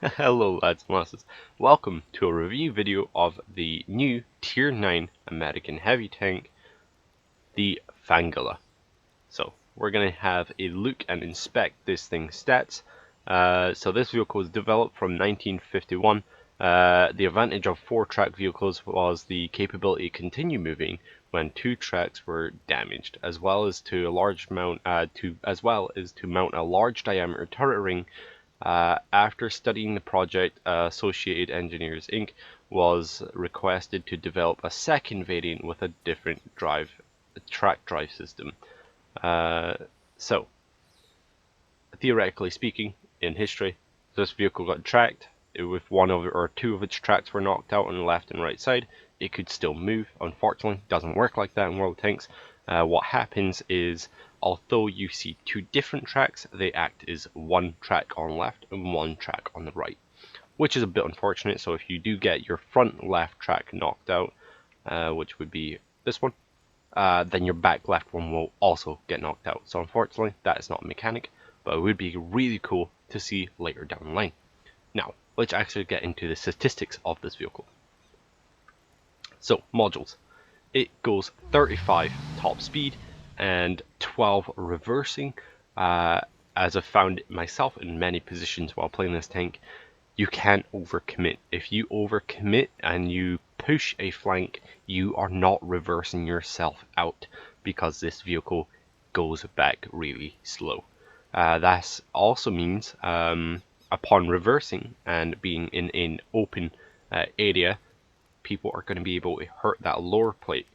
Hello lads and lasses, welcome to a review video of the new Tier 9 American heavy tank, the Fangula. So we're going to have a look and inspect this thing's stats. So this vehicle was developed from 1951. The advantage of 4-track vehicles was the capability to continue moving when 2 tracks were damaged, as well as to mount a large diameter turret ring. After studying the project, Associated Engineers Inc. was requested to develop a second variant with a different track drive system. So, theoretically speaking, in history, this vehicle got tracked. If one of or two of its tracks were knocked out on the left and right side, it could still move. Unfortunately, it doesn't work like that in World Tanks. What happens is, although you see 2 different tracks, they act as 1 track on the left and 1 track on the right, which is a bit unfortunate. So if you do get your front left track knocked out, which would be this one, then your back left one will also get knocked out. So unfortunately, that is not a mechanic, but it would be really cool to see later down the line. Now, let's actually get into the statistics of this vehicle. So, modules. It goes 35 top speed and 12 reversing. As I've found myself in many positions while playing this tank, you can't overcommit. If you overcommit and you push a flank, you are not reversing yourself out because this vehicle goes back really slow. That also means upon reversing and being in an open area, people are going to be able to hurt that lower plate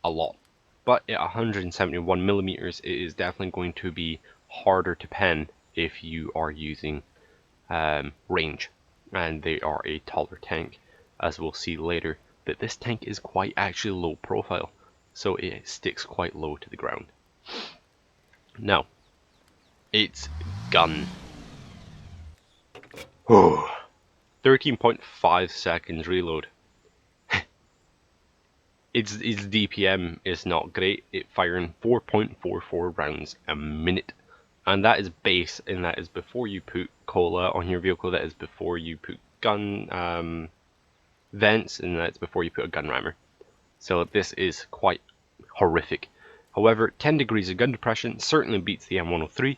a lot. But at 171 millimeters, it is definitely going to be harder to pen if you are using range, and they are a taller tank, as we'll see later. But this tank is quite actually low profile, so it sticks quite low to the ground. Now, its gun. 13.5 seconds reload. Its DPM is not great. It firing 4.44 rounds a minute, and that is base, and that is before you put cola on your vehicle. That is before you put gun vents, and that's before you put a gun rammer. So this is quite horrific. However, 10 degrees of gun depression certainly beats the M103.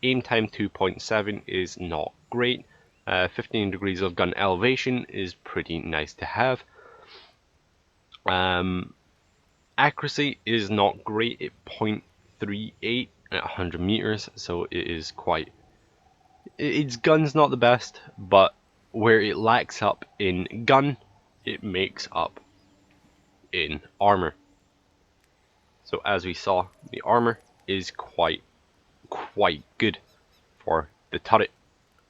Aim time 2.7 is not great. 15 degrees of gun elevation is pretty nice to have. Accuracy is not great at 0.38 at 100 meters, so it is quite... Its gun's not the best, but where it lacks up in gun, it makes up in armor. So as we saw, the armor is quite good for the turret.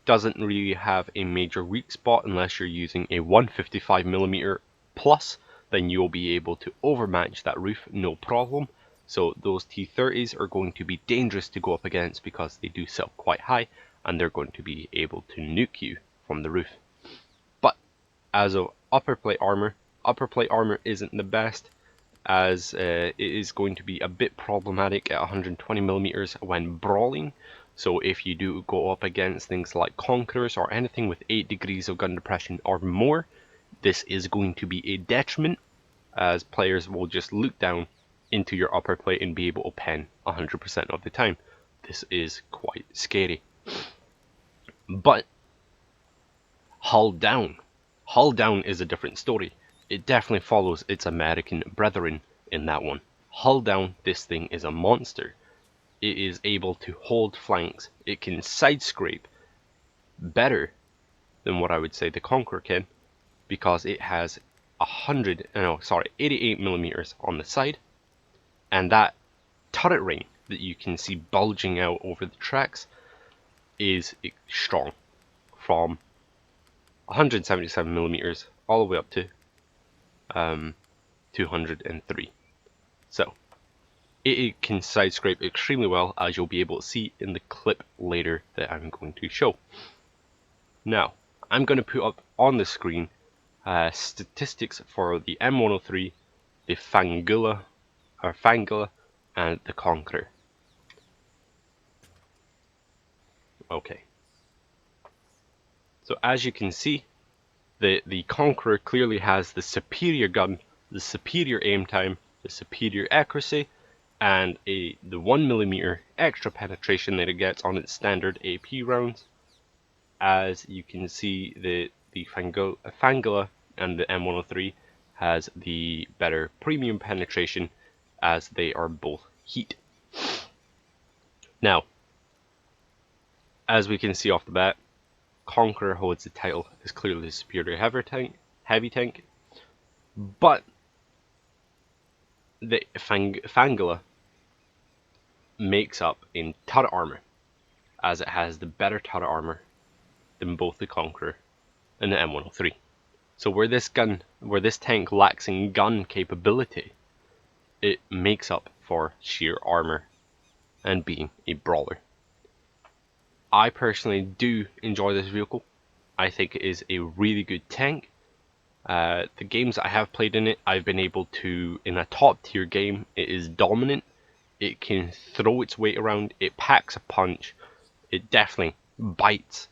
Doesn't really have a major weak spot unless you're using a 155mm plus. Then you'll be able to overmatch that roof no problem. So those T-30s are going to be dangerous to go up against because they do sell quite high, and they're going to be able to nuke you from the roof. But as of upper plate armor isn't the best, as it is going to be a bit problematic at 120mm when brawling. So if you do go up against things like Conquerors or anything with 8 degrees of gun depression or more, this is going to be a detriment, as players will just look down into your upper plate and be able to pen 100% of the time. This is quite scary. But hull down is a different story. It definitely follows its American brethren in that one. Hull down, this thing is a monster. It is able to hold flanks. It can side scrape better than what I would say the Conqueror can, because it has 88 millimeters on the side, and that turret ring that you can see bulging out over the tracks is strong, from 177 millimeters all the way up to 203. So it can side scrape extremely well, as you'll be able to see in the clip later that I'm going to show. Now, I'm going to put up on the screen statistics for the M103, the Fangula, and the Conqueror. Okay. So as you can see, the Conqueror clearly has the superior gun, the superior aim time, the superior accuracy, and the 1mm extra penetration that it gets on its standard AP rounds. As you can see, the Fangula and the M103 has the better premium penetration, as they are both heat. Now, as we can see off the bat, Conqueror holds the title as clearly the superior heavy tank, but the Fangula makes up in turret armor, as it has the better turret armor than both the Conqueror and the M103. So where this tank lacks in gun capability, it makes up for sheer armor and being a brawler. I personally do enjoy this vehicle. I think it is a really good tank. The games I have played in it, I've been able to, in a top tier game, it is dominant. It can throw its weight around, it packs a punch, it definitely bites.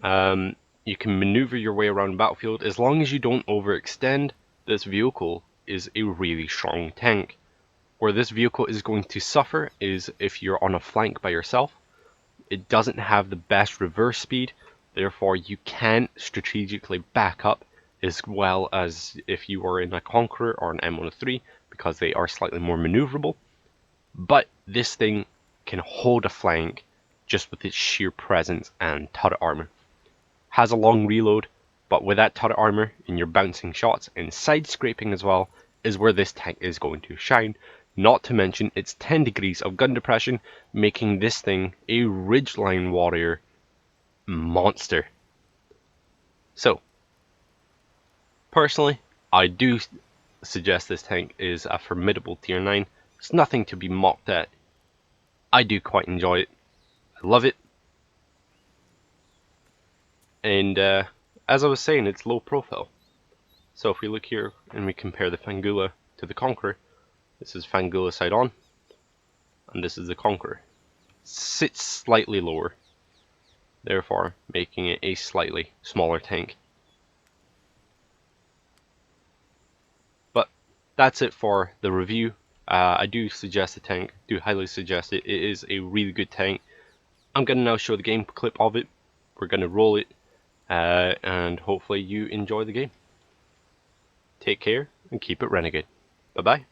You can maneuver your way around the battlefield. As long as you don't overextend, this vehicle is a really strong tank. Where this vehicle is going to suffer is if you're on a flank by yourself. It doesn't have the best reverse speed, therefore you can't strategically back up as well as if you were in a Conqueror or an M103, because they are slightly more maneuverable. But this thing can hold a flank just with its sheer presence and turret armor. Has a long reload, but with that turret armor and your bouncing shots and side scraping as well is where this tank is going to shine. Not to mention its 10 degrees of gun depression, making this thing a ridgeline warrior monster. So, personally, I do suggest this tank is a formidable tier 9. It's nothing to be mocked at. I do quite enjoy it. I love it. And as I was saying, it's low profile. So if we look here and we compare the Fangula to the Conqueror, this is Fangula side on, and this is the Conqueror. Sits slightly lower, therefore making it a slightly smaller tank. But that's it for the review. I do suggest the tank, do highly suggest it. It is a really good tank. I'm going to now show the game clip of it. We're going to roll it, and hopefully you enjoy the game. Take care and keep it renegade. Bye bye.